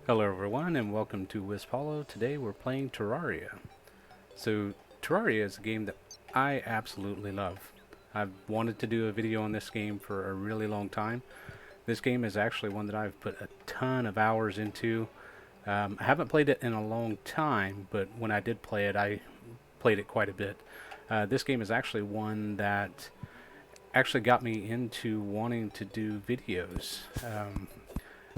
Hello everyone and welcome to WispHollow. Today we're playing Terraria. So Terraria is a game that I absolutely love. I've wanted to do a video on this game for a really long time. This game is actually one that I've put a ton of hours into. I haven't played it in a long time, but when I did play it, I played it quite a bit. This game is actually one that actually got me into wanting to do videos.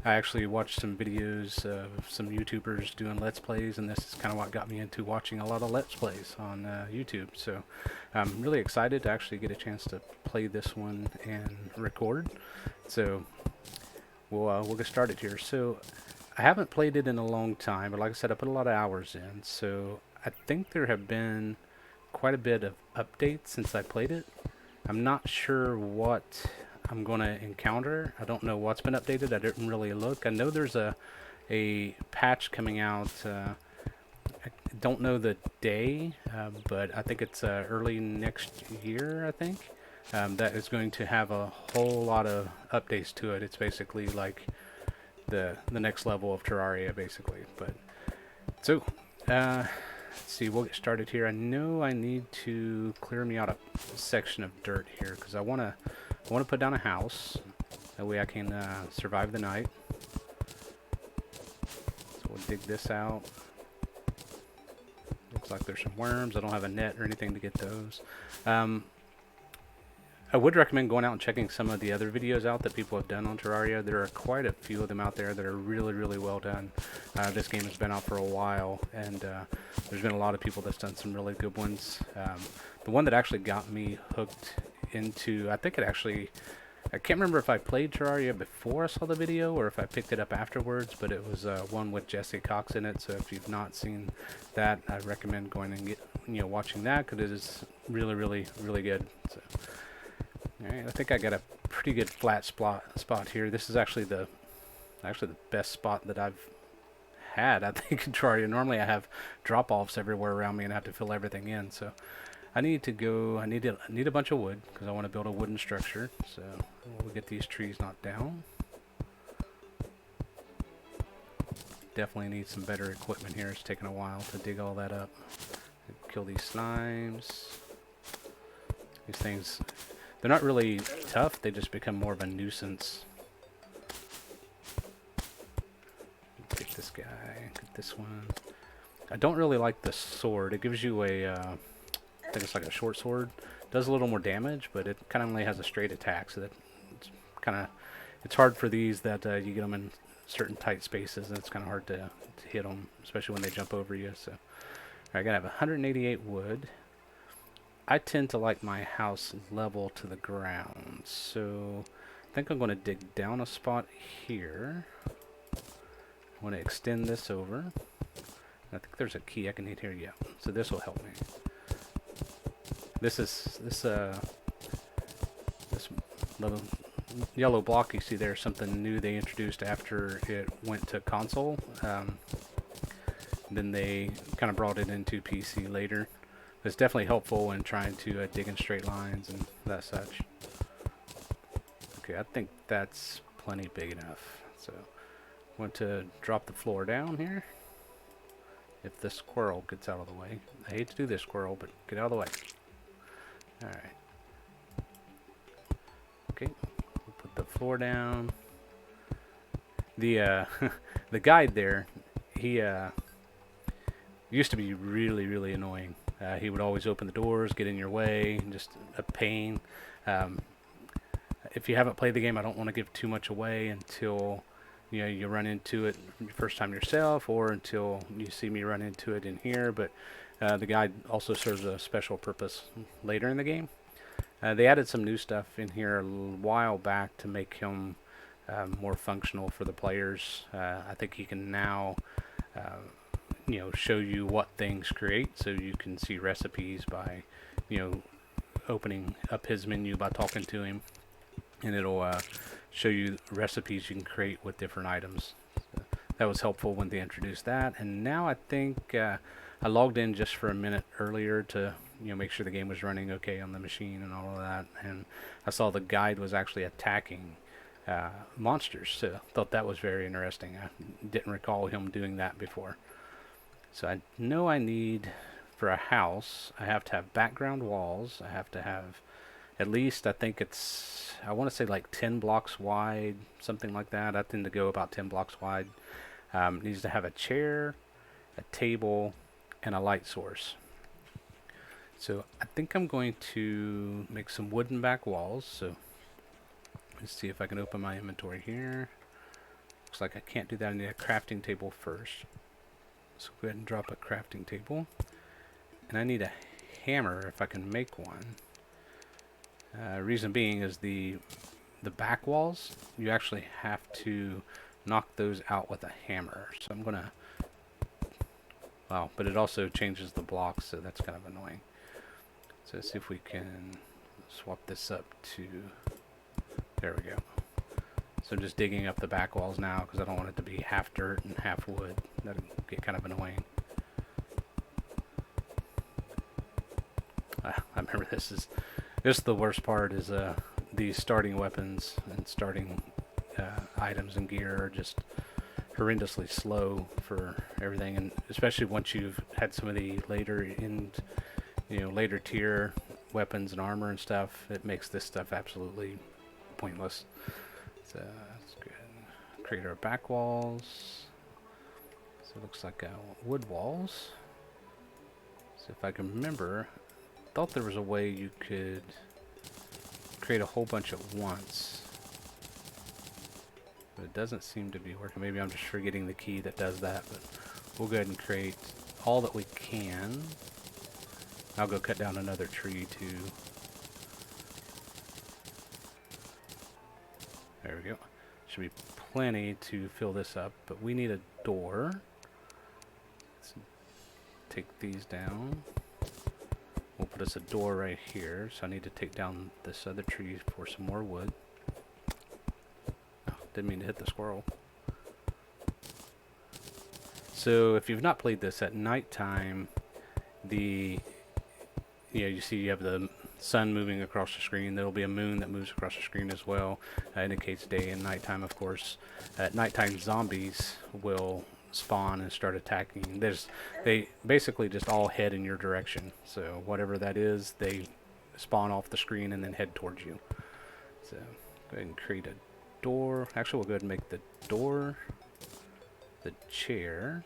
I actually watched some videos of some YouTubers doing Let's Plays, and this is kind of what got me into watching a lot of Let's Plays on YouTube. So I'm really excited to actually get a chance to play this one and record. So we'll get started here. So I haven't played it in a long time, but like I said, I put a lot of hours in. So I think there have been quite a bit of updates since I played it. I'm not sure what I'm going to encounter. I don't know what's been updated. I didn't really look. I know there's a patch coming out. I don't know the day, but I think it's early next year, I think. That is going to have a whole lot of updates to it. It's basically like the next level of Terraria, basically. But so, let's see. We'll get started here. I know I need to clear me out a section of dirt here because I want to put down a house. That way I can survive the night. So we'll dig this out. Looks like there's some worms. I don't have a net or anything to get those. I would recommend going out and checking some of the other videos out that people have done on Terraria. There are quite a few of them out there that are really, really well done. This game has been out for a while, and there's been a lot of people that's done some really good ones. The one that actually got me hooked into, I can't remember if I played Terraria before I saw the video or if I picked it up afterwards, but it was one with Jesse Cox in it. So if you've not seen that, I recommend going and watching that because it is really, really, really good. So, all right, I think I got a pretty good flat spot here. This is actually the best spot that I've had, I think, in Terraria. Normally I have drop-offs everywhere around me and I have to fill everything in. So I need a bunch of wood because I want to build a wooden structure. So we'll get these trees knocked down. Definitely need some better equipment here. It's taking a while to dig all that up. Kill these slimes. These things, they're not really tough. They just become more of a nuisance. Get this guy. Get this one. I don't really like the sword. It gives you I think it's like a short sword. Does a little more damage, but it kind of only has a straight attack, so that it's hard for these that you get them in certain tight spaces, and it's kind of hard to hit them, especially when they jump over you. So I gotta have 188 wood. I tend to like my house level to the ground, so I think I'm going to dig down a spot here. I want to extend this over. I think there's a key I can hit here. Yeah, so this will help me. This little yellow block you see there is something new they introduced after it went to console. Then they kind of brought it into PC later. It's definitely helpful when trying to dig in straight lines and that such. Okay, I think that's plenty big enough. So I want to drop the floor down here. If the squirrel gets out of the way. I hate to do this, squirrel, but get out of the way. Alright. Okay, we'll put the floor down. The the guide there, he used to be really, really annoying. He would always open the doors, get in your way, just a pain. If you haven't played the game, I don't want to give too much away until you run into it first time yourself, or until you see me run into it in here. But the guide also serves a special purpose later in the game. They added some new stuff in here a while back to make him more functional for the players. I think he can now show you what things create, so you can see recipes by opening up his menu by talking to him, and it'll show you recipes you can create with different items. So that was helpful when they introduced that. And now I think I logged in just for a minute earlier to make sure the game was running okay on the machine and all of that, and I saw the guide was actually attacking monsters. So thought that was very interesting. I didn't recall him doing that before. So I know I need, for a house, I have to have background walls. I have to have at least, I think it's, I want to say like 10 blocks wide, something like that. I tend to go about 10 blocks wide. It needs to have a chair, a table, and a light source. So I think I'm going to make some wooden back walls. So let's see if I can open my inventory here. Looks like I can't do that. I need a crafting table first. So go ahead and drop a crafting table. And I need a hammer if I can make one. Reason being is the back walls, you actually have to knock those out with a hammer. So I'm gonna, wow, but it also changes the blocks, so that's kind of annoying. So let's see if we can swap this up to, there we go. So I'm just digging up the back walls now because I don't want it to be half dirt and half wood. That'll get kind of annoying. I remember this is the worst part is the starting weapons and starting items and gear are just horrendously slow for everything, and especially once you've had some of the later tier weapons and armor and stuff, it makes this stuff absolutely pointless. So let's go ahead and create our back walls. So it looks like wood walls. So if I can remember, I thought there was a way you could create a whole bunch at once, but it doesn't seem to be working. Maybe I'm just forgetting the key that does that, but we'll go ahead and create all that we can. I'll go cut down another tree too. There we go. Should be plenty to fill this up, but we need a door. Let's take these down. We'll put us a door right here, so I need to take down this other tree for some more wood. Oh, didn't mean to hit the squirrel. So if you've not played this at nighttime, you see you have the sun moving across the screen. There will be a moon that moves across the screen as well. Indicates day and nighttime, of course. At nighttime, zombies will spawn and start attacking. They basically just all head in your direction. So whatever that is, they spawn off the screen and then head towards you. So go ahead and create a door. Actually, we'll go ahead and make the door, the chair,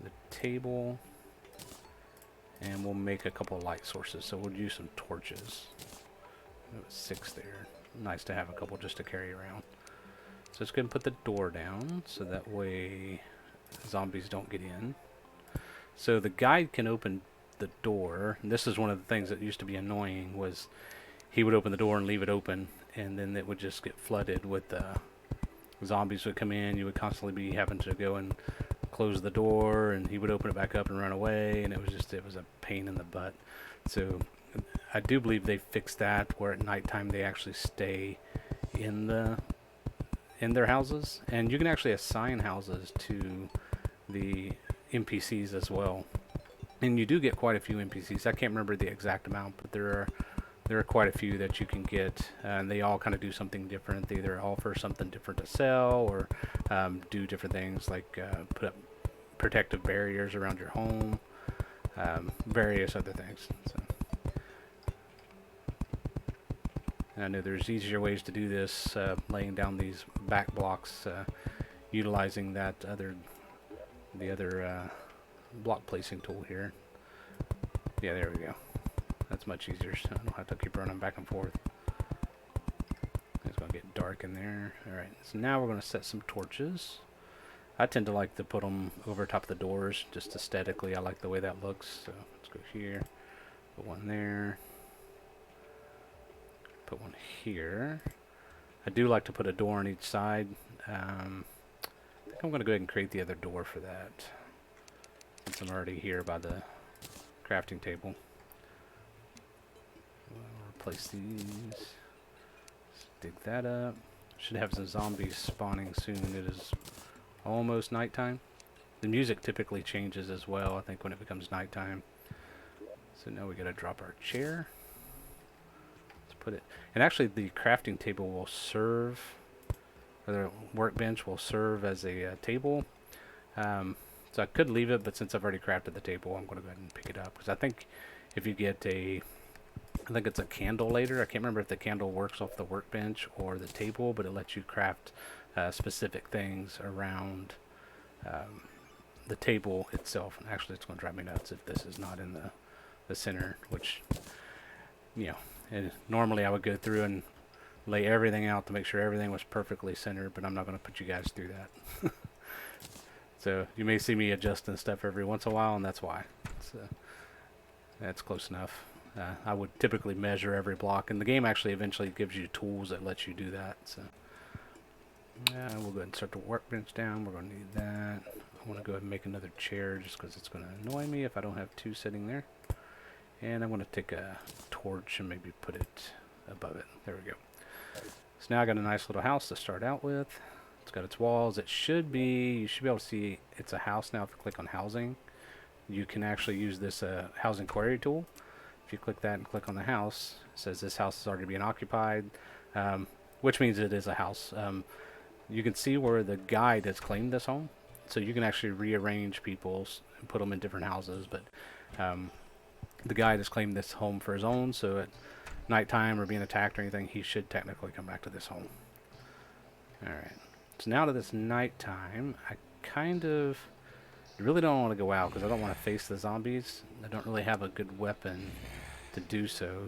the table, and we'll make a couple of light sources. So we'll use some torches. There was 6 there. Nice to have a couple just to carry around. So let's go ahead and put the door down so that way zombies don't get in. So the guide can open the door. And this is one of the things that used to be annoying, was he would open the door and leave it open, and then it would just get flooded with zombies would come in. You would constantly be having to go and close the door, and he would open it back up and run away, and it was a pain in the butt. So I do believe they fixed that, where at nighttime they actually stay in their houses, and you can actually assign houses to the NPCs as well. And you do get quite a few NPCs. I can't remember the exact amount, but there are quite a few that you can get, and they all kind of do something different. They either offer something different to sell, or do different things like put up protective barriers around your home, various other things. So. I know there's easier ways to do this, laying down these back blocks, utilizing the other block placing tool here. Yeah, there we go. That's much easier, so I don't have to keep running back and forth. It's going to get dark in there. Alright, so now we're going to set some torches. I tend to like to put them over top of the doors, just aesthetically. I like the way that looks. So let's go here, put one there. Put one here. I do like to put a door on each side. I think I'm going to go ahead and create the other door for that, since I'm already here by the crafting table. We'll replace these. Let's dig that up. Should have some zombies spawning soon. It is almost nighttime. The music typically changes as well, I think, when it becomes nighttime. So now we got to drop our chair. put it. And actually, the crafting table will serve, or the workbench will serve as a table. So I could leave it, but since I've already crafted the table, I'm going to go ahead and pick it up. Because I think if you get I think it's a candle later. I can't remember if the candle works off the workbench or the table, but it lets you craft specific things around the table itself. And actually, it's going to drive me nuts if this is not in the center, which, you know, and normally I would go through and lay everything out to make sure everything was perfectly centered, but I'm not going to put you guys through that. So you may see me adjusting stuff every once in a while, and that's why. That's close enough. I would typically measure every block, and the game actually eventually gives you tools that let you do that. So we'll go ahead and start the workbench down. We're going to need that. I want to go ahead and make another chair just because it's going to annoy me if I don't have two sitting there. And I'm going to take a torch and maybe put it above it. There we go. So now I got a nice little house to start out with. It's got its walls. You should be able to see it's a house now. If you click on housing, you can actually use this housing query tool. If you click that and click on the house, it says this house is already being occupied, which means it is a house. You can see where the guide has claimed this home, so you can actually rearrange people's and put them in different houses. But the guide has claimed this home for his own, so at nighttime or being attacked or anything, he should technically come back to this home. All right. So now that it's nighttime, I really don't want to go out because I don't want to face the zombies. I don't really have a good weapon to do so.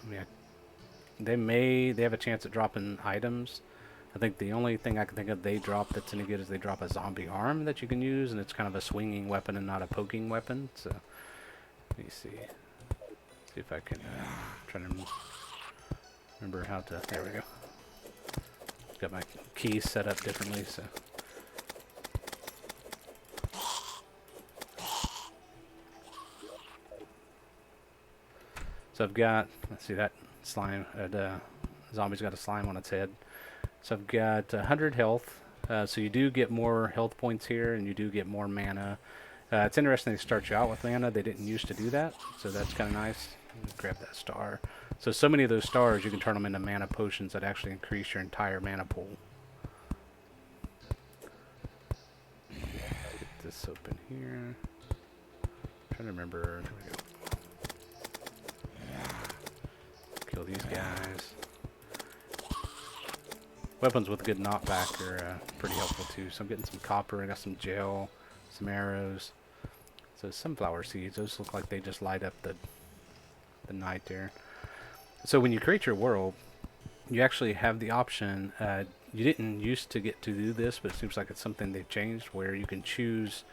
I mean, they have a chance at dropping items. I think the only thing I can think of they drop that's any good is they drop a zombie arm that you can use, and it's kind of a swinging weapon and not a poking weapon. So let me see if I can try to remember how to. There we go. Got my keys set up differently, so. So I've got, let's see that slime, zombie's got a slime on its head. So I've got 100 health, so you do get more health points here, and you do get more mana. It's interesting they start you out with mana. They didn't used to do that, so that's kind of nice. Grab that star. So many of those stars, you can turn them into mana potions that actually increase your entire mana pool. Get this open here. I'm trying to remember. There we go. Kill these guys. Weapons with good knockback are pretty helpful too. So I'm getting some copper. I got some gel, some arrows. So sunflower seeds. Those look like they just light up the night there. So when you create your world, you actually have the option. You didn't used to get to do this, but it seems like it's something they've changed, where you can choose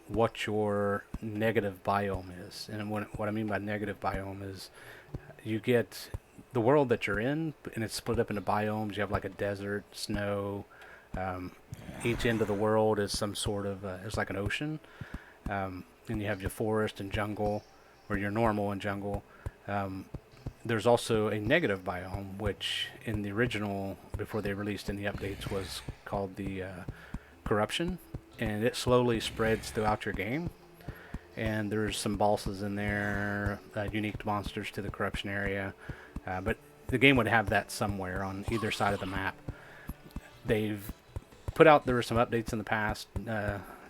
what your negative biome is. And what I mean by negative biome is you get the world that you're in, and it's split up into biomes. You have like a desert, snow. Each end of the world is some sort of it's like an ocean, and you have your forest and jungle, or your normal and jungle. There's also a negative biome, which in the original, before they released any updates, was called the corruption, and it slowly spreads throughout your game. And there's some bosses in there, unique monsters to the corruption area, but the game would have that somewhere on either side of the map. They've put out, there were some updates in the past,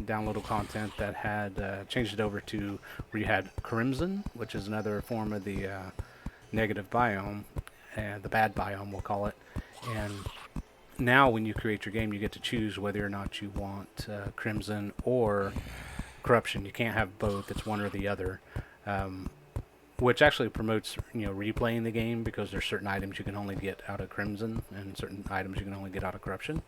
downloadable content that had changed it over to where you had Crimson, which is another form of the negative biome, the bad biome we'll call it. And now when you create your game, you get to choose whether or not you want Crimson or corruption. You can't have both. It's one or the other, which actually promotes replaying the game, because there's certain items you can only get out of Crimson and certain items you can only get out of corruption.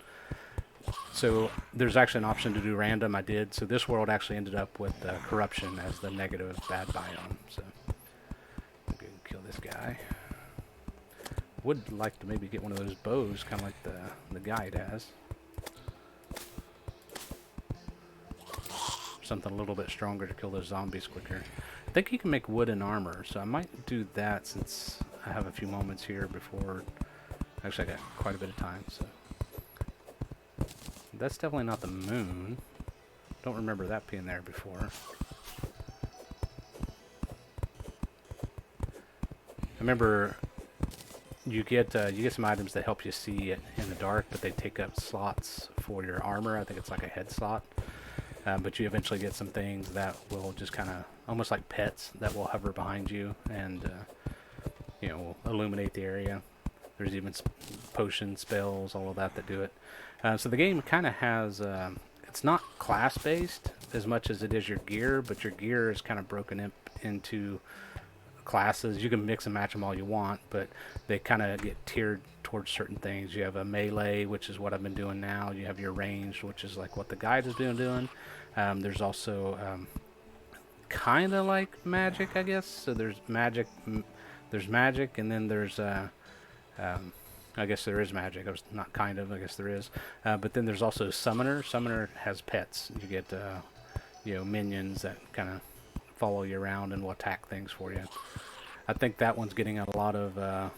So there's actually an option to do random. I did. So this world actually ended up with corruption as the negative bad biome. So I'm going to kill this guy. Would like to maybe get one of those bows, kind of like the guide has. Something a little bit stronger to kill those zombies quicker. I think you can make wooden armor, so I might do that since I have a few moments here before. Actually, I got quite a bit of time, so. That's definitely not the moon. Don't remember that being there before. I remember you get some items that help you see it in the dark, but they take up slots for your armor. I think it's like a head slot. But you eventually get some things that will just kind of, almost like pets, that will hover behind you and, you know, will illuminate the area. There's even potion spells, all of that do it. So the game kind of has, it's not class-based as much as it is your gear, but your gear is kind of broken into classes. You can mix and match them all you want, but they kind of get tiered towards certain things. You have a melee, which is what I've been doing now. You have your ranged, which is like what the guide has been doing. There's also kind of like magic, I guess. So there's magic, and then there's I guess there is magic. I was not kind of. I guess there is. But then there's also summoner. Summoner has pets. You get you know, minions that kind of follow you around and will attack things for you. I think that one's getting a lot of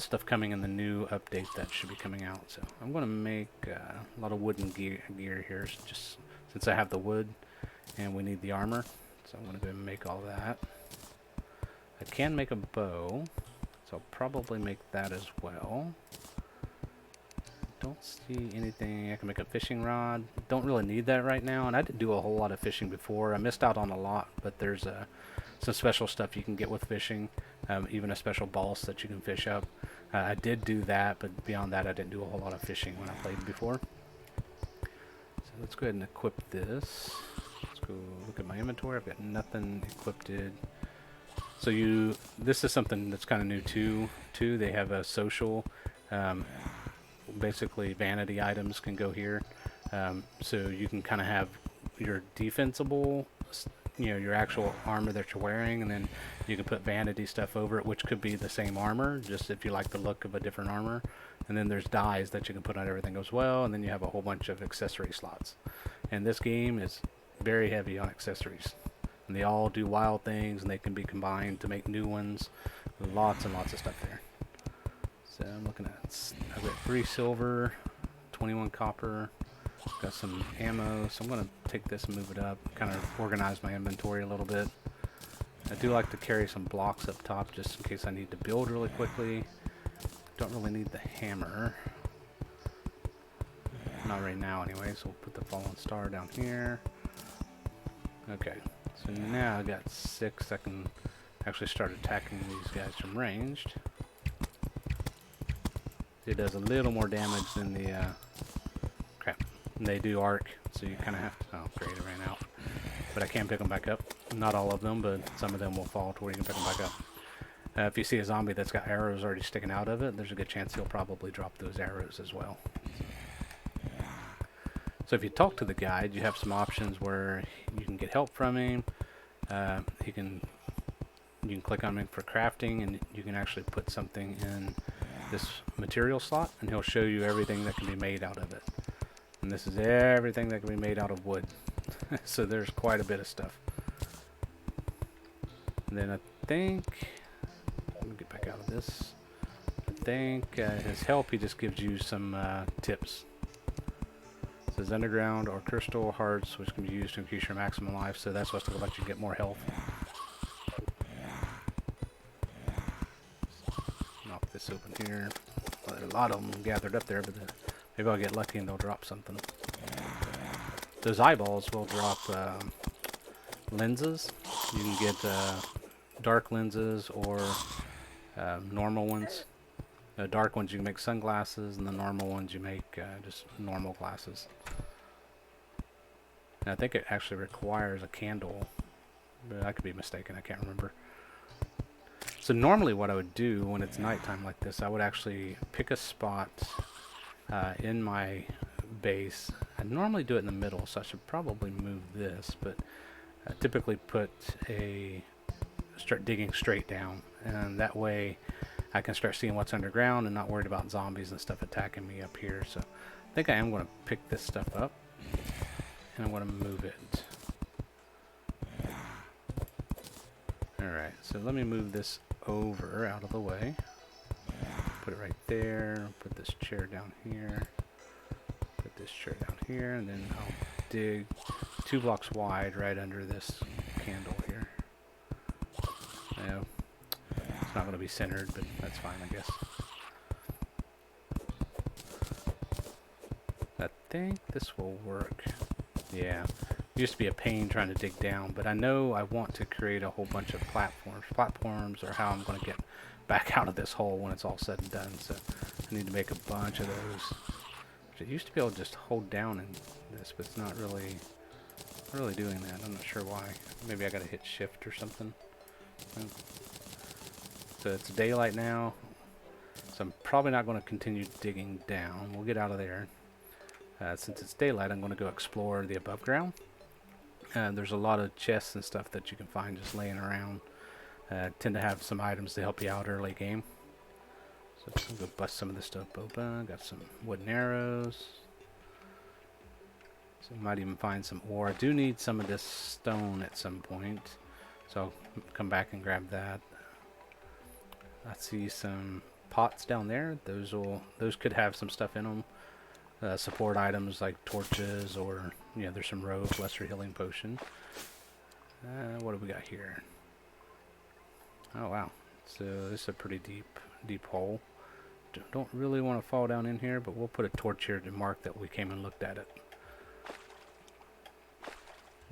stuff coming in the new update that should be coming out. So I'm going to make a lot of wooden gear here, just since I have the wood and we need the armor. So I'm going to go and make all that. I can make a bow, so I'll probably make that as well. Don't see anything. I can make a fishing rod. Don't really need that right now, and I didn't do a whole lot of fishing before. I missed out on a lot, but there's some special stuff you can get with fishing, even a special balsa that you can fish up. I did do that, but beyond that I didn't do a whole lot of fishing when I played before. So let's go ahead and equip this. Let's go look at my inventory. I've got nothing equipped. So this is something that's kind of new too. They have a social, basically vanity items can go here. So you can kind of have your defensible, you know, your actual armor that you're wearing, and then you can put vanity stuff over it, which could be the same armor, just if you like the look of a different armor. And then there's dyes that you can put on everything as well, and then you have a whole bunch of accessory slots. And this game is very heavy on accessories, and they all do wild things, and they can be combined to make new ones. Lots and lots of stuff there. So I'm looking at, I've got 3 silver, 21 copper, got some ammo, so I'm going to take this and move it up, kind of organize my inventory a little bit. I do like to carry some blocks up top just in case I need to build really quickly. Don't really need the hammer. Not right now anyway, so we'll put the fallen star down here. Okay, so now I got 6, I can actually start attacking these guys from ranged. It does a little more damage than the, crap, they do arc, so you kind of have to, oh great, it ran out. But I can pick them back up. Not all of them, but some of them will fall to where you can pick them back up. If you see a zombie that's got arrows already sticking out of it, there's a good chance he'll probably drop those arrows as well. So if you talk to the guide, you have some options where you can get help from him. You can click on him for crafting, and you can actually put something in this material slot, and he'll show you everything that can be made out of it. And this is everything that can be made out of wood. So there's quite a bit of stuff. And then I think, let me get back out of this. I think his help, he just gives you some tips. It says underground or crystal hearts, which can be used to increase your maximum life, so that's what's going to let you get more health. Knock this open here. Well, there's a lot of them gathered up there, but maybe I'll get lucky and they'll drop something. Those eyeballs will drop lenses. You can get dark lenses or normal ones. The dark ones you can make sunglasses, and the normal ones you make just normal glasses. And I think it actually requires a candle, but I could be mistaken, I can't remember. So normally what I would do when it's nighttime like this, I would actually pick a spot in my base. I normally do it in the middle, so I should probably move this, but I typically start digging straight down, and that way I can start seeing what's underground and not worried about zombies and stuff attacking me up here. So I think I am going to pick this stuff up, and I'm going to move it. Alright, so let me move this over out of the way. Put it right there, put this chair down here, put this chair down here, and then I'll dig 2 blocks wide right under this candle here. Now, It's not going to be centered, but that's fine, I guess. I think this will work. Yeah. It used to be a pain trying to dig down, but I know I want to create a whole bunch of platforms. Platforms are how I'm going to get back out of this hole when it's all said and done, so I need to make a bunch of those. It used to be able to just hold down in this, but it's not really doing that. I'm not sure why. Maybe I gotta hit shift or something. So it's daylight now, so I'm probably not going to continue digging down. We'll get out of there. Since it's daylight, I'm going to go explore the above ground. There's a lot of chests and stuff that you can find just laying around. Tend to have some items to help you out early game. So I'm going to bust some of this stuff open. Got some wooden arrows. So you might even find some ore. I do need some of this stone at some point, so I'll come back and grab that. I see some pots down there. Those could have some stuff in them. Support items like torches, or there's some rogue lesser healing potion. What do we got here? Oh wow! So this is a pretty deep hole. Don't really want to fall down in here, but we'll put a torch here to mark that we came and looked at it.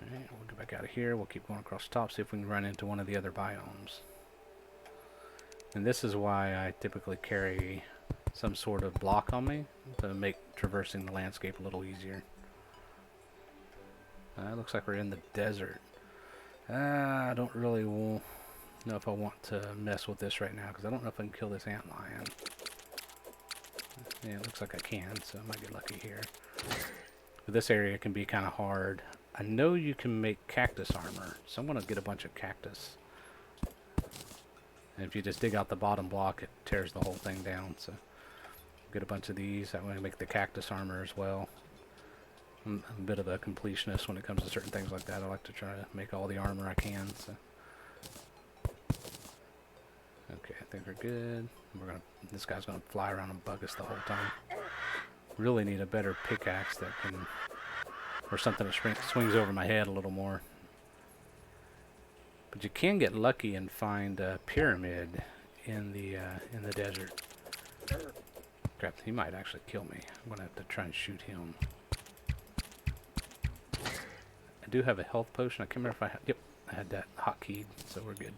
Alright, we'll get back out of here. We'll keep going across the top, see if we can run into one of the other biomes. And this is why I typically carry some sort of block on me to make traversing the landscape a little easier. It looks like we're in the desert. I don't really know if I want to mess with this right now, because I don't know if I can kill this antlion. Yeah, it looks like I can, so I might get lucky here. But this area can be kind of hard. I know you can make cactus armor, so I'm going to get a bunch of cactus. And if you just dig out the bottom block, it tears the whole thing down. So get a bunch of these. That way I make the cactus armor as well. I'm a bit of a completionist when it comes to certain things like that. I like to try to make all the armor I can. So. Okay, I think we're good. This guy's gonna fly around and bug us the whole time. Really need a better pickaxe that can, or something that swings over my head a little more. But you can get lucky and find a pyramid in the desert. Crap, he might actually kill me. I'm gonna have to try and shoot him. I do have a health potion. I can't remember if I had. Yep, I had that hotkeyed, so we're good.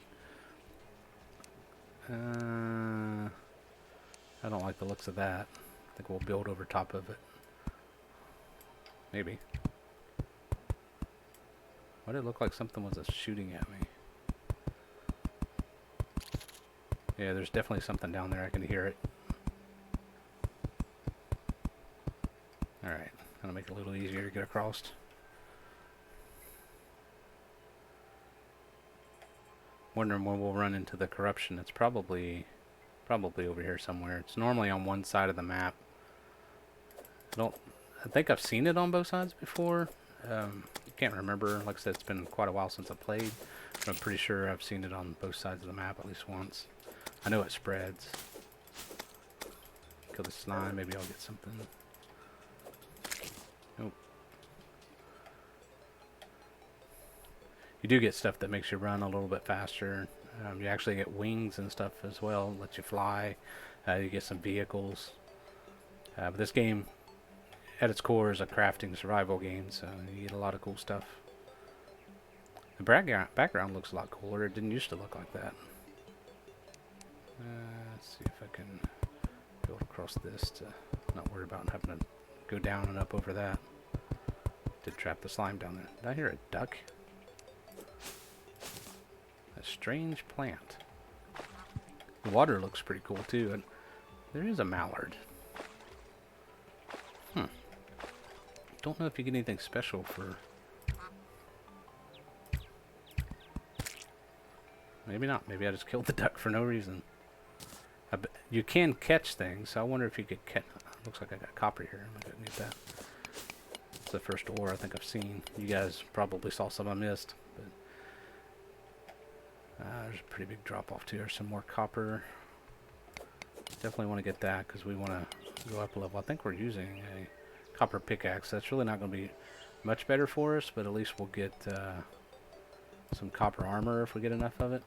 I don't like the looks of that. I think we'll build over top of it. Maybe. Why did it look like something was shooting at me? Yeah, there's definitely something down there. I can hear it. Alright, gonna make it a little easier to get across. Wondering when we'll run into the corruption. It's probably over here somewhere. It's normally on one side of the map. I think I've seen it on both sides before. Can't remember. Like I said, it's been quite a while since I played, but I'm pretty sure I've seen it on both sides of the map at least once. I know it spreads. Kill the slime. Maybe I'll get something. Nope. You do get stuff that makes you run a little bit faster. You actually get wings and stuff as well, lets you fly. You get some vehicles. But this game, at its core, is a crafting survival game, so you get a lot of cool stuff. The background looks a lot cooler. It didn't used to look like that. Let's see if I can build across this to not worry about having to go down and up over that. Did trap the slime down there. Did I hear a duck? A strange plant. The water looks pretty cool too, and there is a mallard. Don't know if you get anything special for. Maybe not. Maybe I just killed the duck for no reason. You can catch things, so I wonder if you could catch. Looks like I got copper here. I'm gonna need that. It's the first ore I think I've seen. You guys probably saw some I missed, but there's a pretty big drop off too. There's some more copper. Definitely want to get that because we want to go up a level. I think we're using a copper pickaxe. That's really not going to be much better for us, but at least we'll get some copper armor if we get enough of it.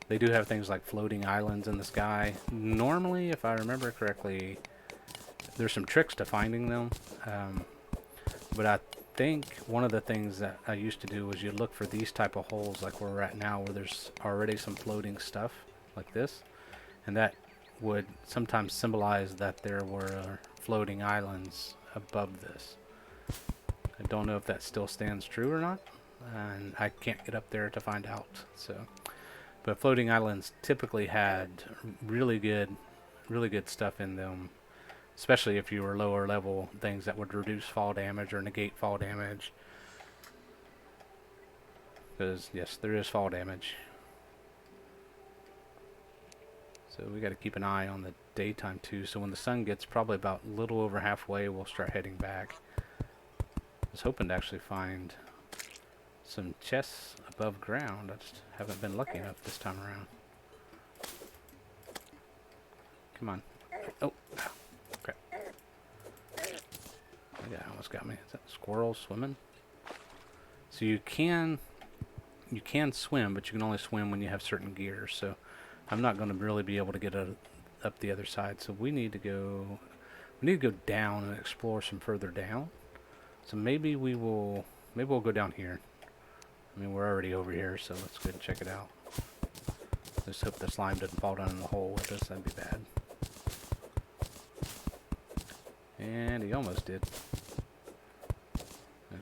They do have things like floating islands in the sky. Normally, if I remember correctly, there's some tricks to finding them. But I think one of the things that I used to do was you look for these type of holes like where we're at now, where there's already some floating stuff like this. And that would sometimes symbolize that there were floating islands above this. I don't know if that still stands true or not, and I can't get up there to find out. So, but floating islands typically had really good stuff in them, especially if you were lower level, things that would reduce fall damage or negate fall damage. Because yes, there is fall damage. So we got to keep an eye on the daytime too. So when the sun gets probably about a little over halfway, we'll start heading back. I was hoping to actually find some chests above ground. I just haven't been lucky enough this time around. Come on. Oh, crap. Yeah, almost got me. Is that squirrel swimming? So you can swim, but you can only swim when you have certain gear. So I'm not going to really be able to get up the other side. So we need to go down and explore some further down. So maybe we'll go down here. I mean, we're already over here, so let's go and check it out. Just hope the slime doesn't fall down in the hole with us. That'd be bad. And he almost did.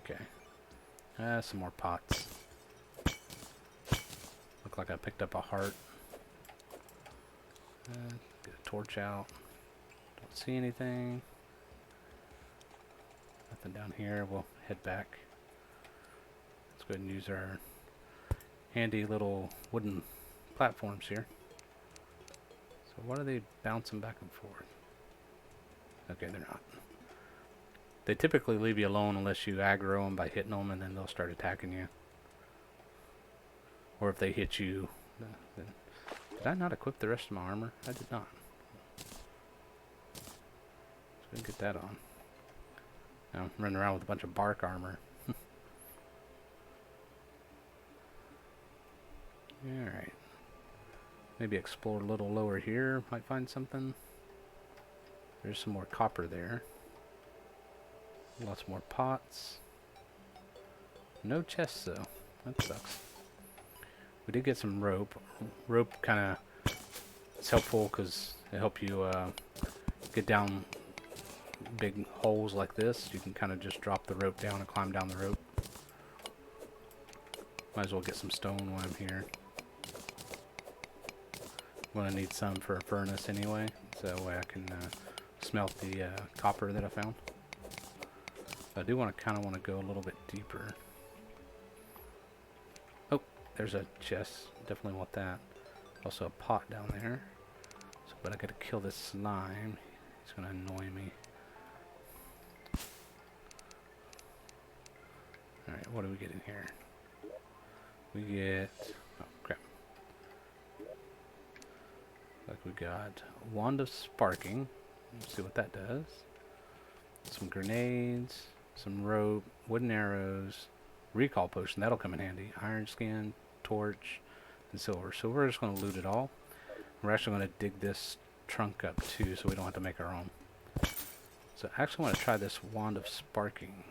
Okay. Some more pots. Look like I picked up a heart. Get a torch out. Don't see anything. Nothing down here. We'll head back. Let's go ahead and use our handy little wooden platforms here. So what are they bouncing back and forth? Okay, they're not. They typically leave you alone unless you aggro them by hitting them, and then they'll start attacking you. Or if they hit you, then... Did I not equip the rest of my armor? I did not. Let's go and get that on. Now I'm running around with a bunch of bark armor. Alright. Maybe explore a little lower here. Might find something. There's some more copper there. Lots more pots. No chests though. That sucks. We did get some rope. Rope kind of is helpful because it helps you get down big holes like this. You can kind of just drop the rope down and climb down the rope. Might as well get some stone while I'm here. I'm gonna need some for a furnace anyway, so that way I can smelt the copper that I found. But I do kind of want to go a little bit deeper. Oh, there's a chest. Definitely want that. Also a pot down there. So, but I gotta kill this slime. He's gonna annoy me. Alright, what do we get in here? We get... oh, crap. Like we got Wand of Sparking. Let's see what that does. Some grenades, some rope, wooden arrows, recall potion. That'll come in handy. Iron skin, torch, and silver. So we're just going to loot it all. We're actually going to dig this trunk up too, so we don't have to make our own. So I actually want to try this Wand of Sparking.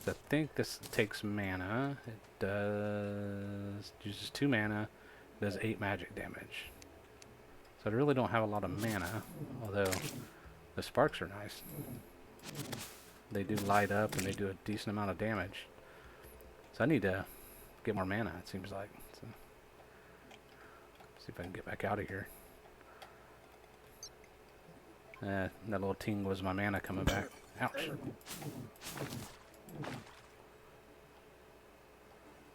I think this takes mana. It does uses 2 mana. It does 8 magic damage. So I really don't have a lot of mana, although the sparks are nice. They do light up and they do a decent amount of damage. So I need to get more mana, it seems like. So, see if I can get back out of here. That little ting was my mana coming back. Ouch.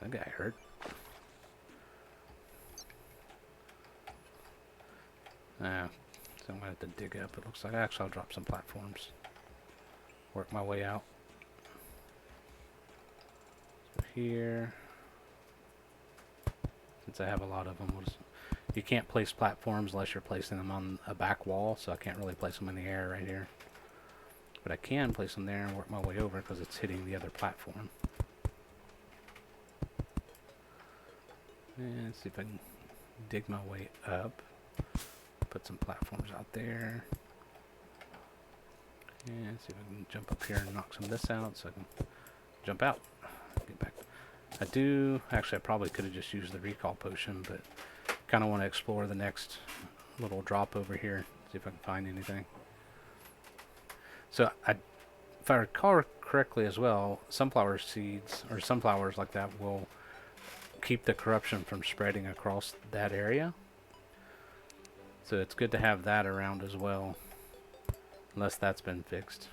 That guy hurt. So I'm going to have to dig up. It looks like actually I'll drop some platforms. Work my way out. So here. Since I have a lot of them, you can't place platforms unless you're placing them on a back wall, so I can't really place them in the air right here. But I can place them there and work my way over because it's hitting the other platform. And let's see if I can dig my way up. Put some platforms out there. And see if I can jump up here and knock some of this out so I can jump out. Get back. Actually I probably could have just used the recall potion, but kind of want to explore the next little drop over here. See if I can find anything. So if I recall correctly as well, sunflower seeds or sunflowers like that will keep the corruption from spreading across that area. So it's good to have that around as well, unless that's been fixed.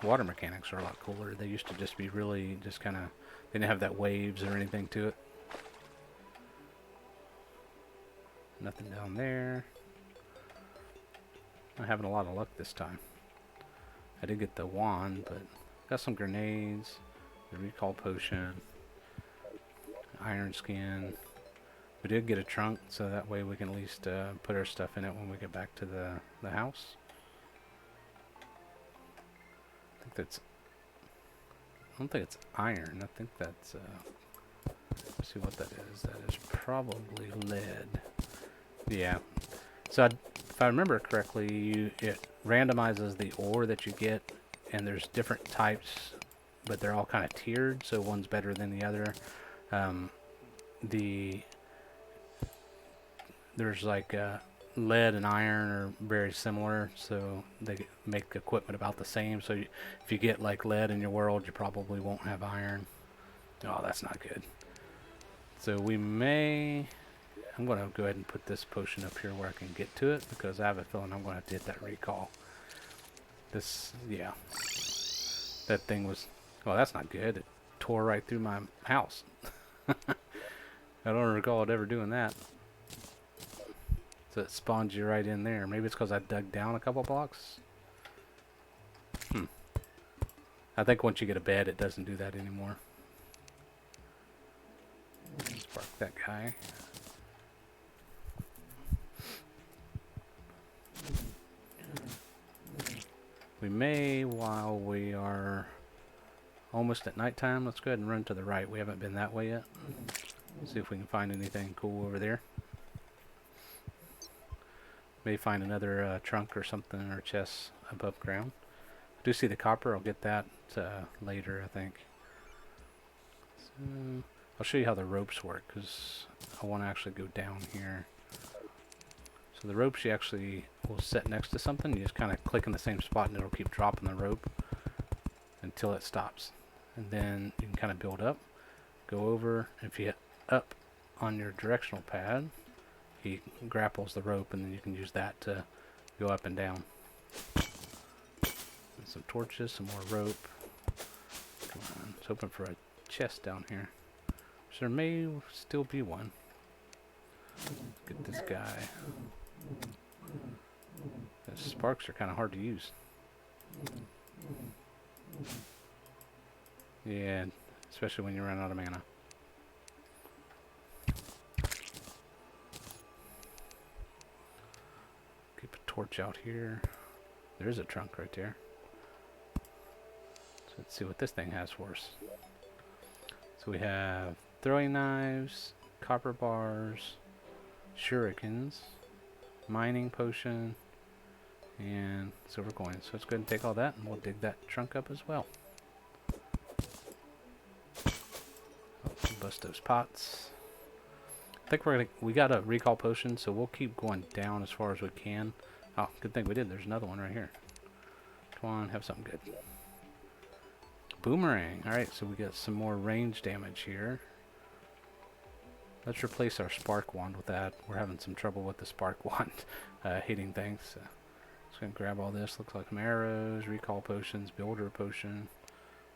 Water mechanics are a lot cooler. They used to just be really just kind of, they didn't have that waves or anything to it. Nothing down there. Not having a lot of luck this time. I did get the wand, but got some grenades, the recall potion, iron skin. We did get a trunk, so that way we can at least put our stuff in it when we get back to the house. I don't think it's iron. I think that's, let's see what that is. That is probably lead. Yeah. So if I remember correctly, it randomizes the ore that you get, and there's different types, but they're all kind of tiered, so one's better than the other. There's like lead and iron are very similar, so they make equipment about the same. So if you get like lead in your world, you probably won't have iron. Oh, that's not good. So I'm going to go ahead and put this potion up here where I can get to it, because I have a feeling I'm going to have to hit that recall. Yeah. That thing was, well, that's not good. It tore right through my house. I don't recall it ever doing that. So it spawns you right in there. Maybe it's because I dug down a couple blocks. I think once you get a bed, it doesn't do that anymore. Spark that guy. We may, while we are almost at nighttime, let's go ahead and run to the right. We haven't been that way yet. See if we can find anything cool over there. May find another trunk or something, or chest above ground. I do see the copper. I'll get that later, I think. So I'll show you how the ropes work, because I want to actually go down here. So the ropes you actually will set next to something. You just kind of click in the same spot and it'll keep dropping the rope until it stops. And then you can kind of build up, go over. If you hit up on your directional pad, he grapples the rope, and then you can use that to go up and down. And some torches, some more rope. Come on, let's open for a chest down here. So there may still be one. Get this guy. The sparks are kind of hard to use. Yeah, especially when you run out of mana. Keep a torch out here. There's a trunk right there. So let's see what this thing has for us. So we have throwing knives, copper bars, shurikens, mining potion, and silver coins. So let's go ahead and take all that, and we'll dig that trunk up as well. Bust those pots. I think we got a recall potion, so we'll keep going down as far as we can. Oh, good thing we did. There's another one right here. Come on, have something good. Boomerang. Alright, so we got some more range damage here. Let's replace our spark wand with that. We're having some trouble with the spark wand hitting things. So just gonna grab all this. Looks like some arrows, recall potions, builder potion.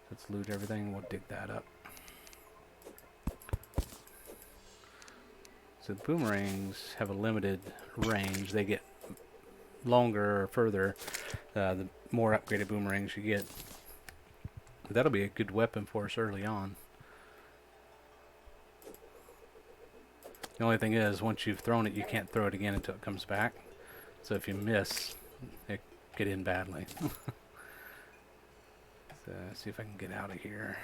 Let's loot everything. We'll dig that up. So the boomerangs have a limited range. They get longer or further the more upgraded boomerangs you get. But that'll be a good weapon for us early on. The only thing is, once you've thrown it, you can't throw it again until it comes back. So if you miss, it could end badly. So see if I can get out of here.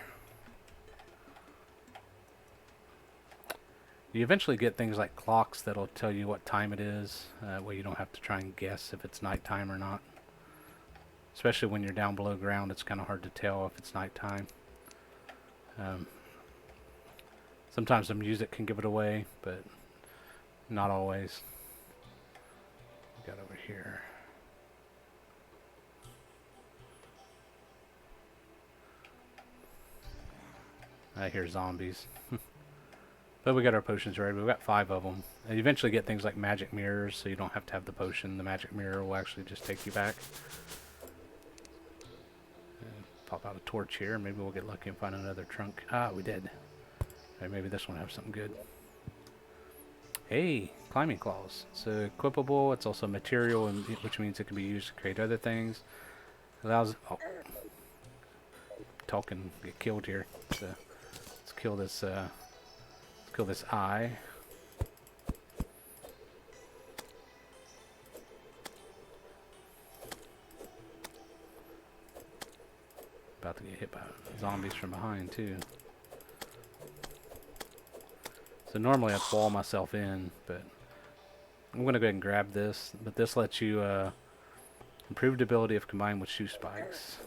You eventually get things like clocks that'll tell you what time it is, where you don't have to try and guess if it's nighttime or not. Especially when you're down below ground, it's kind of hard to tell if it's nighttime. Sometimes the music can give it away, but not always. We got over here. I hear zombies. But we got our potions ready. We've got 5 of them. And you eventually get things like magic mirrors, so you don't have to have the potion. The magic mirror will actually just take you back. And pop out a torch here. Maybe we'll get lucky and find another trunk. Ah, we did. Right, maybe this one will have something good. Hey, climbing claws. So equipable. It's also material, which means it can be used to create other things. Allows... Oh. Talk and get killed here. So let's kill this... kill this eye. About to get hit by zombies from behind too. So normally I'd wall myself in, but I'm going to go ahead and grab this. But this lets you improve the ability if combined with shoe spikes.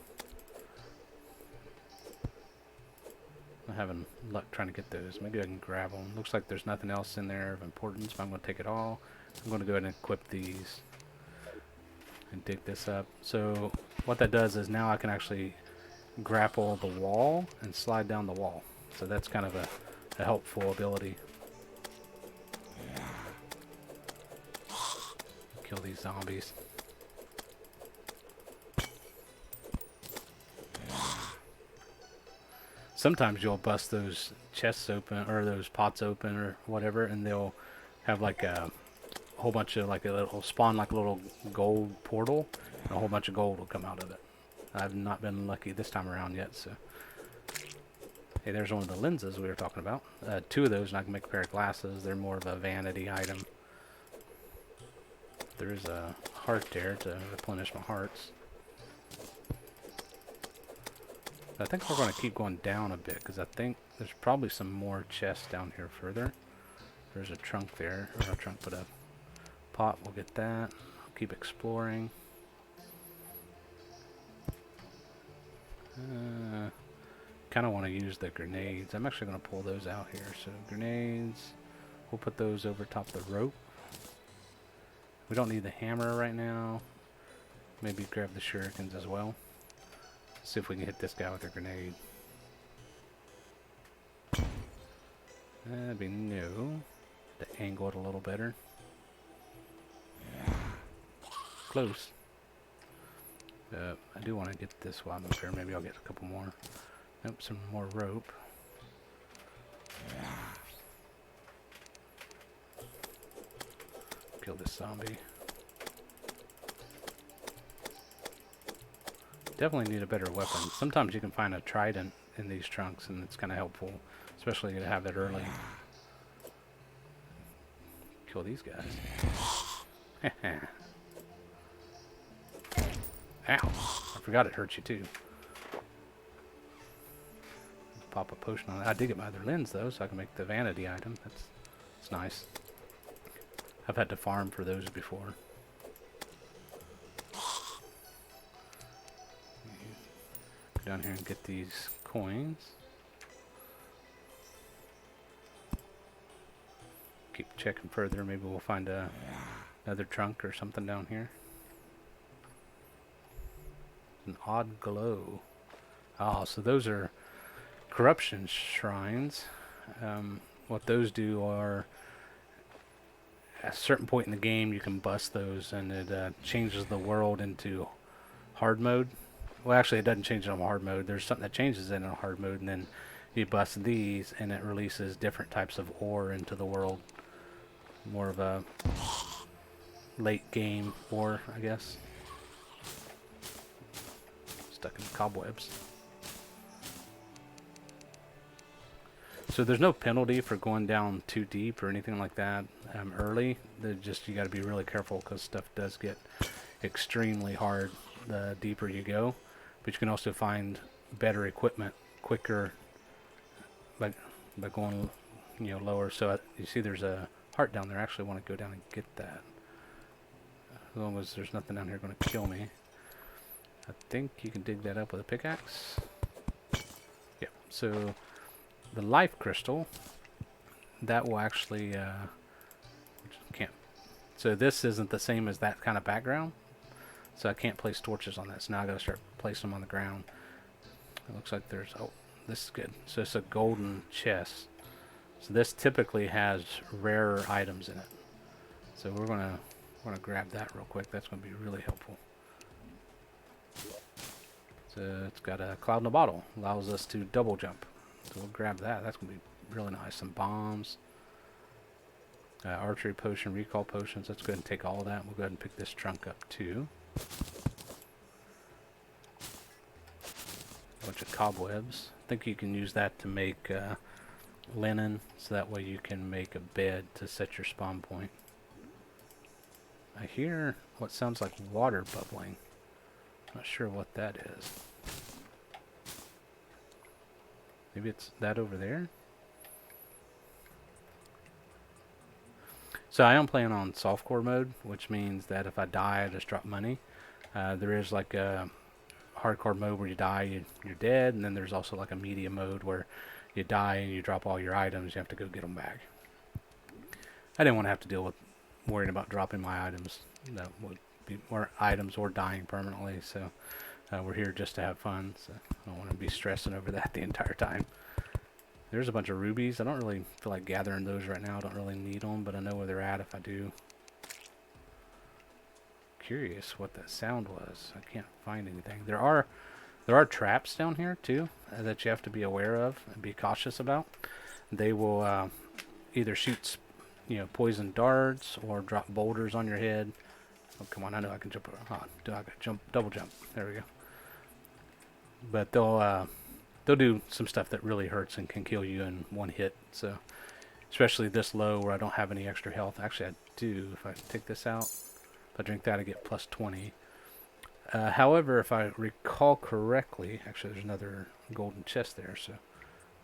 I'm having luck trying to get those. Maybe I can grab them. Looks like there's nothing else in there of importance, but I'm going to take it all. I'm going to go ahead and equip these and dig this up. So what that does is now I can actually grapple the wall and slide down the wall. So that's kind of a helpful ability. Kill these zombies. Sometimes you'll bust those chests open, or those pots open, or whatever, and they'll have like a whole bunch of, like, it'll spawn like a little gold portal, and a whole bunch of gold will come out of it. I've not been lucky this time around yet, so. Hey, there's one of the lenses we were talking about. 2 of those, and I can make a pair of glasses. They're more of a vanity item. There's a heart there to replenish my hearts. I think we're going to keep going down a bit, because I think there's probably some more chests down here further. There's a trunk there, or not a trunk, but a pot. We'll get that. I'll keep exploring. Kind of want to use the grenades. I'm actually going to pull those out here. So grenades, we'll put those over top the rope. We don't need the hammer right now. Maybe grab the shurikens as well. See if we can hit this guy with a grenade. That'd be no. To angle it a little better. Close. I do want to get this while I'm up here. Maybe I'll get a couple more. Nope, some more rope. Kill this zombie. Definitely need a better weapon. Sometimes you can find a trident in these trunks, and it's kind of helpful, especially to have it early. Kill these guys. Ow! I forgot it hurt you too. Pop a potion on it. I did get my other lens though, so I can make the vanity item. That's nice. I've had to farm for those before. Go down here and get these coins. Keep checking further. Maybe we'll find another trunk or something down here. An odd glow. Oh, so those are corruption shrines. What those do are, at a certain point in the game, you can bust those, and it changes the world into hard mode. Well, actually, it doesn't change it on hard mode. There's something that changes it in hard mode, and then you bust these, and it releases different types of ore into the world. More of a late game ore, I guess. Stuck in cobwebs. So there's no penalty for going down too deep or anything like that early. You got to be really careful, because stuff does get extremely hard the deeper you go. But you can also find better equipment quicker by going, lower. So you see there's a heart down there. I actually want to go down and get that. As long as there's nothing down here going to kill me. I think you can dig that up with a pickaxe. Yep. So the life crystal, that will actually can't. So this isn't the same as that kind of background. So I can't place torches on that. So now I got to start placing them on the ground. It looks like there's, oh, this is good. So it's a golden chest. So this typically has rarer items in it. So we're gonna grab that real quick. That's gonna be really helpful. So it's got a cloud in a bottle. Allows us to double jump. So we'll grab that. That's gonna be really nice. Some bombs. Archery potion, recall potions. Let's go ahead and take all of that. We'll go ahead and pick this trunk up too. A bunch of cobwebs. I think you can use that to make linen, so that way you can make a bed to set your spawn point. I hear what sounds like water bubbling. Not sure what that is. Maybe it's that over there? So I am playing on softcore mode, which means that if I die, I just drop money. There is like a hardcore mode where you die, you're dead, and then there's also like a medium mode where you die and you drop all your items, you have to go get them back. I didn't want to have to deal with worrying about dropping my items. That would be more items or dying permanently, so we're here just to have fun, so I don't want to be stressing over that the entire time. There's a bunch of rubies. I don't really feel like gathering those right now. I don't really need them, but I know where they're at if I do. Curious what that sound was. I can't find anything. There are traps down here too that you have to be aware of and be cautious about. They will either shoot poison darts or drop boulders on your head. Oh, come on, I know I can jump. Oh, do I jump? Double jump. There we go. But they'll do some stuff that really hurts and can kill you in one hit. So, especially this low where I don't have any extra health. Actually, I do. If I take this out, if I drink that, I get plus 20. However, if I recall correctly, actually, there's another golden chest there. So,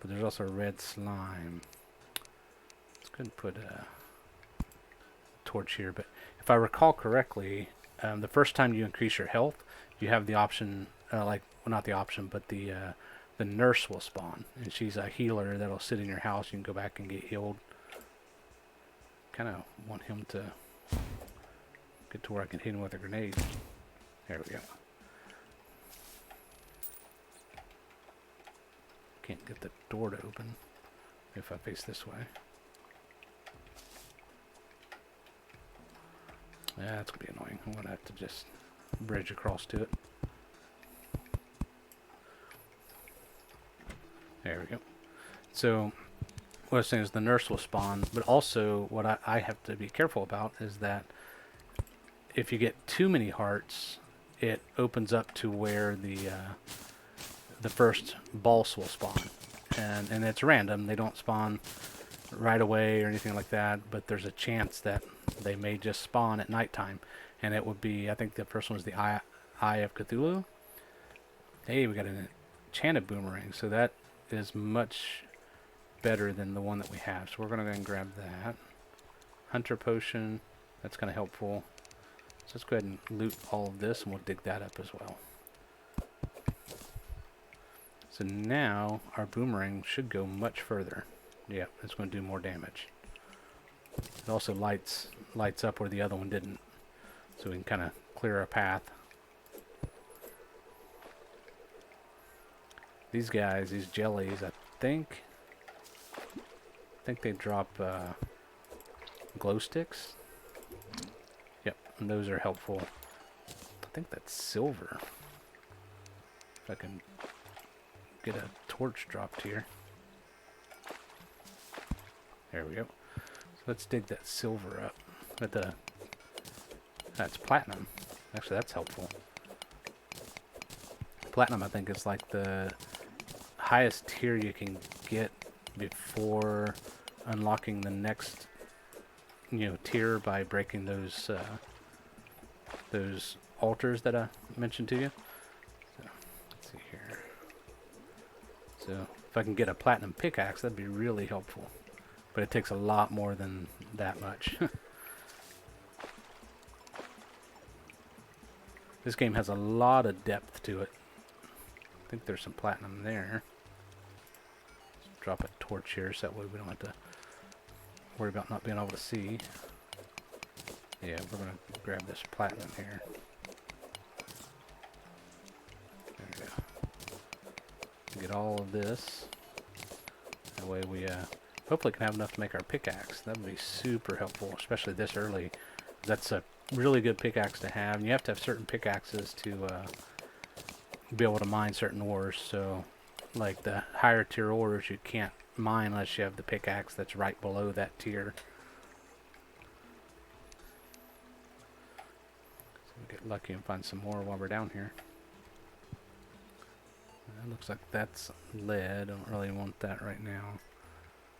but there's also a red slime. Let's go ahead and put a torch here. But if I recall correctly, the first time you increase your health, you have the option, well, not the option, but the nurse will spawn, and she's a healer that'll sit in your house. You can go back and get healed. Kind of want him to get to where I can hit him with a grenade. There we go. Can't get the door to open if I face this way. Yeah, that's gonna be annoying. I'm gonna have to just bridge across to it. There we go. So what I was saying is the nurse will spawn, but also what I have to be careful about is that if you get too many hearts, it opens up to where the first boss will spawn, and it's random. They don't spawn right away or anything like that, but there's a chance that they may just spawn at nighttime, and it would be, I think the first one is the Eye of Cthulhu. Hey, we got an enchanted boomerang, so that is much better than the one that we have. So we're going to go and grab that. Hunter potion, that's kind of helpful. So let's go ahead and loot all of this, and we'll dig that up as well. So now our boomerang should go much further. Yeah, it's going to do more damage. It also lights up where the other one didn't, so we can kind of clear a path. These guys, these jellies, I think they drop glow sticks. Yep, and those are helpful. I think that's silver. If I can get a torch dropped here. There we go. So let's dig that silver up. But that's platinum. Actually, that's helpful. Platinum, I think, is like the highest tier you can get before unlocking the next tier by breaking those altars that I mentioned to you. So, let's see here. So if I can get a platinum pickaxe, that'd be really helpful. but it takes a lot more than that much. This game has a lot of depth to it. I think there's some platinum there. Let's drop a torch here so that way we don't have to worry about not being able to see. Yeah, we're going to grab this platinum here. There we go. Get all of this. That way we hopefully can have enough to make our pickaxe. That would be super helpful, especially this early. That's a really good pickaxe to have. And you have to have certain pickaxes to be able to mine certain ores. So, like the higher tier ores, you can't mine unless you have the pickaxe that's right below that tier. So we get lucky and find some more while we're down here. It looks like that's lead. I don't really want that right now,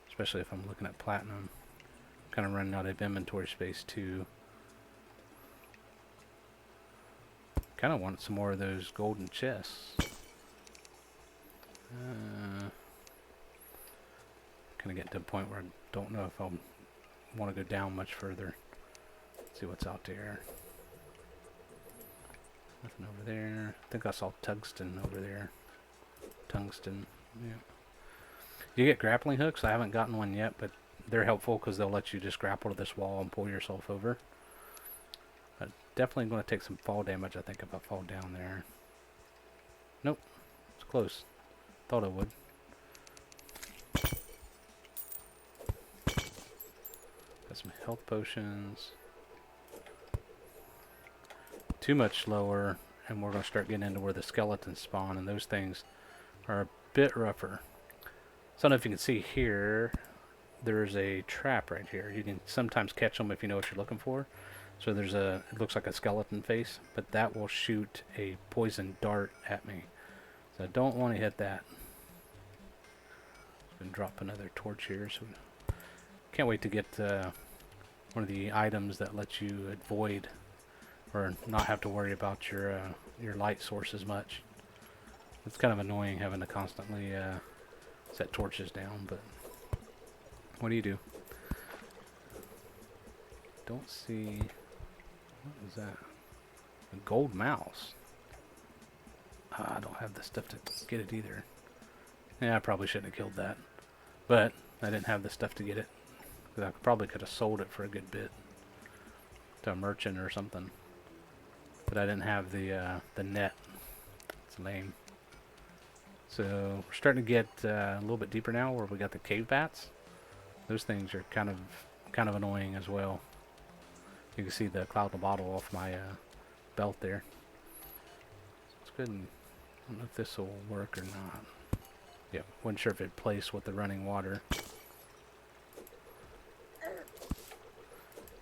especially if I'm looking at platinum. I'm kind of running out of inventory space too. Kind of want some more of those golden chests. Kind of get to a point where I don't know if I'll want to go down much further. Let's see what's out there. Nothing over there. I think I saw tungsten over there. Tungsten, yeah. You get grappling hooks. I haven't gotten one yet, but they're helpful because they'll let you just grapple to this wall and pull yourself over. But definitely going to take some fall damage, I think, if I fall down there. Nope, it's close. Thought I would. Got some health potions. Too much slower, and we're going to start getting into where the skeletons spawn, and those things are a bit rougher. So I don't know if you can see here, there's a trap right here. You can sometimes catch them if you know what you're looking for. So there's a, it looks like a skeleton face, but that will shoot a poison dart at me. So I don't want to hit that. I'm going to drop another torch here. So can't wait to get one of the items that lets you avoid or not have to worry about your light source as much. It's kind of annoying having to constantly set torches down, but what do? Don't see. What is that? A gold mouse. I don't have the stuff to get it either. Yeah, I probably shouldn't have killed that, but I didn't have the stuff to get it. I probably could have sold it for a good bit to a merchant or something, but I didn't have the net. It's lame. So we're starting to get a little bit deeper now, where we got the cave bats. Those things are kind of annoying as well. You can see the cloud in the bottle off my belt there. It's good. I don't know if this will work or not. Yeah, wasn't sure if it placed with the running water.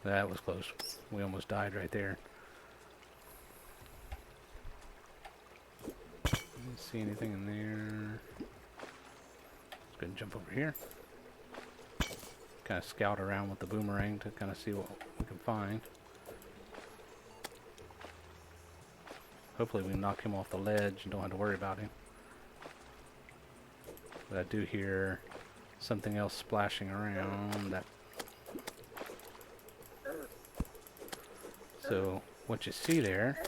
That was close. We almost died right there. Didn't see anything in there. Let's go and jump over here. Kind of scout around with the boomerang to kind of see what we can find. Hopefully we knock him off the ledge and don't have to worry about him. But I do hear something else splashing around. That. So what you see there,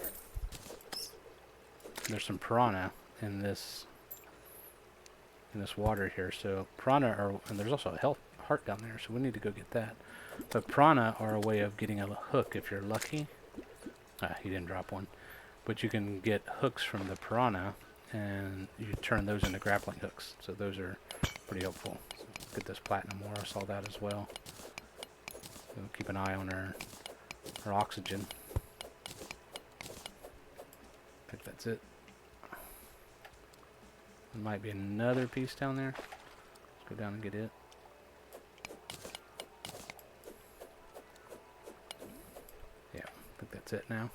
there's some piranha in this water here. So piranha are, and there's also a heart down there, so we need to go get that. But piranha are a way of getting a hook if you're lucky. He didn't drop one. But you can get hooks from the piranha, and you turn those into grappling hooks. So those are pretty helpful. So get this platinum ore. I saw that as well. So keep an eye on our oxygen. I think that's it. There might be another piece down there. Let's go down and get it. Yeah, I think that's it now.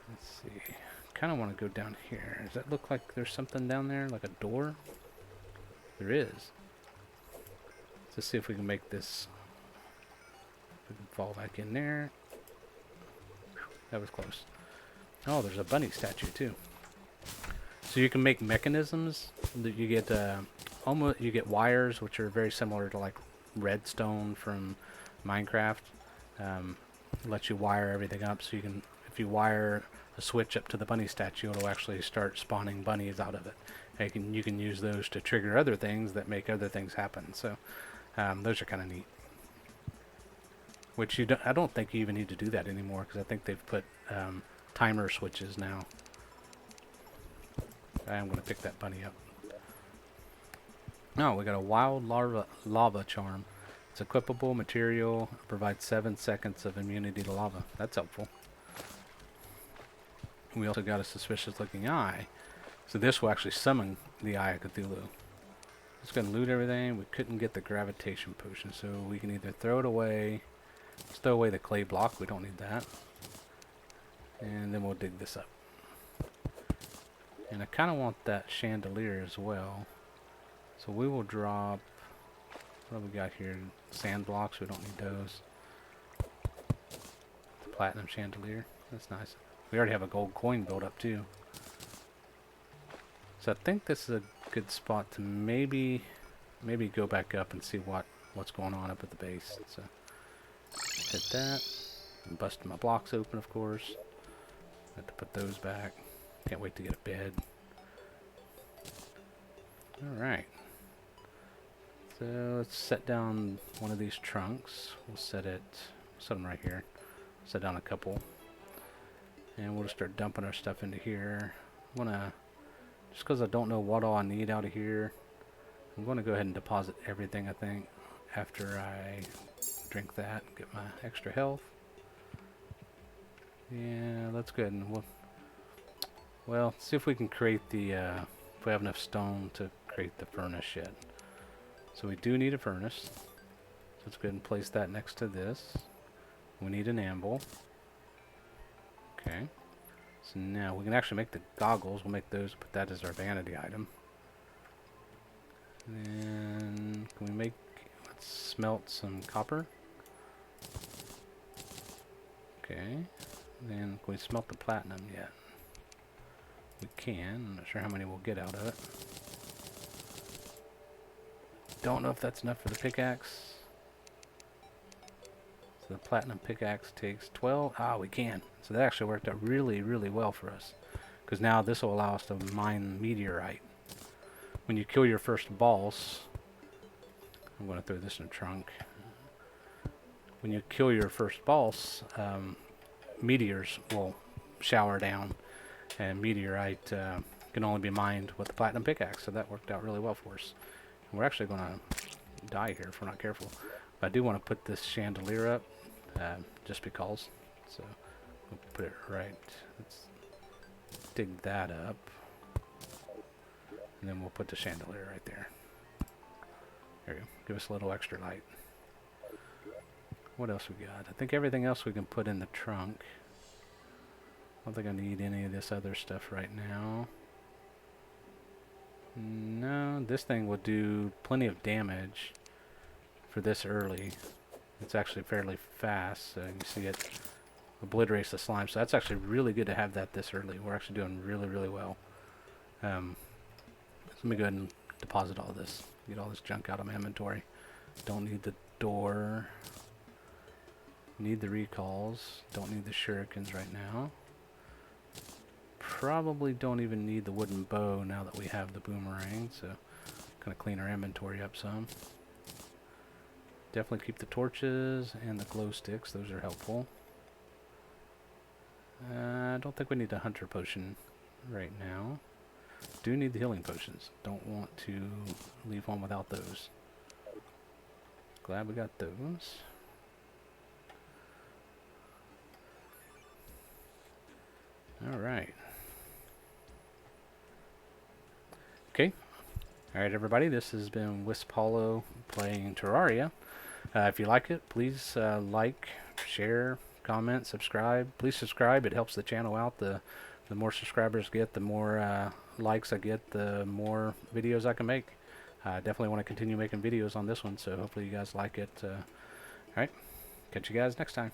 Let's see. Kind of want to go down here. Does that look like there's something down there, like a door? There is. Let's see if we can make this. We can fall back in there. That was close. Oh, there's a bunny statue too. So you can make mechanisms that you get almost, you get wires, which are very similar to like redstone from Minecraft. Lets you wire everything up, so you can, if you wire a switch up to the bunny statue, it'll actually start spawning bunnies out of it. And you can use those to trigger other things that make other things happen. So those are kind of neat. Which I don't think you even need to do that anymore, because I think they've put timer switches now. I'm going to pick that bunny up. Oh, we got a wild lava charm. It's equipable material, provides 7 seconds of immunity to lava. That's helpful. We also got a suspicious looking eye. So this will actually summon the Eye of Cthulhu. Let's go and loot everything. We couldn't get the gravitation potion, so we can either throw it away. Let's throw away the clay block. We don't need that. And then we'll dig this up. And I kind of want that chandelier as well. So we will drop, what do we got here? Sand blocks, we don't need those. The platinum chandelier, that's nice. We already have a gold coin built up too. So I think this is a good spot to maybe go back up and see what's going on up at the base. So hit that. I'm busting my blocks open, of course. Have to put those back. Can't wait to get a bed. Alright. So let's set down one of these trunks. We'll set them right here. Set down a couple. And we'll just start dumping our stuff into here. Just because I don't know what all I need out of here, I'm going to go ahead and deposit everything, I think, after I drink that, get my extra health. Yeah, that's good. And well, see if we can create the, if we have enough stone to create the furnace yet. So we do need a furnace. So let's go ahead and place that next to this. We need an anvil. Okay. So now we can actually make the goggles. We'll make those, put that as our vanity item. And then can we let's smelt some copper. Okay. Then can we smelt the platinum yet? We can. I'm not sure how many we'll get out of it. Don't know if that's enough for the pickaxe. So the platinum pickaxe takes 12. Ah, we can. So that actually worked out really, really well for us. Because now this will allow us to mine meteorite. When you kill your first boss, I'm going to throw this in the trunk. When you kill your first boss, meteors will shower down. And meteorite can only be mined with the platinum pickaxe. So that worked out really well for us. We're actually going to die here if we're not careful. But I do want to put this chandelier up, just because. So we'll put it right. Let's dig that up. And then we'll put the chandelier right there. There you go. Give us a little extra light. What else we got? I think everything else we can put in the trunk. I don't think I need any of this other stuff right now. No, this thing will do plenty of damage for this early. It's actually fairly fast, so you can see it obliterates the slime. So that's actually really good to have that this early. We're actually doing really, really well. Let me go ahead and deposit all this. Get all this junk out of my inventory. Don't need the door. Need the recalls. Don't need the shurikens right now. Probably don't even need the wooden bow now that we have the boomerang, so kind of clean our inventory up some. Definitely keep the torches and the glow sticks, those are helpful. I don't think we need a hunter potion right now. Do need the healing potions. Don't want to leave one without those. Glad we got those. Alright. Okay. Alright everybody, this has been WispHollow playing Terraria. If you like it, please like, share, comment, subscribe. Please subscribe, it helps the channel out. The more subscribers get, the more likes I get, the more videos I can make. I definitely want to continue making videos on this one, so hopefully you guys like it. Alright, catch you guys next time.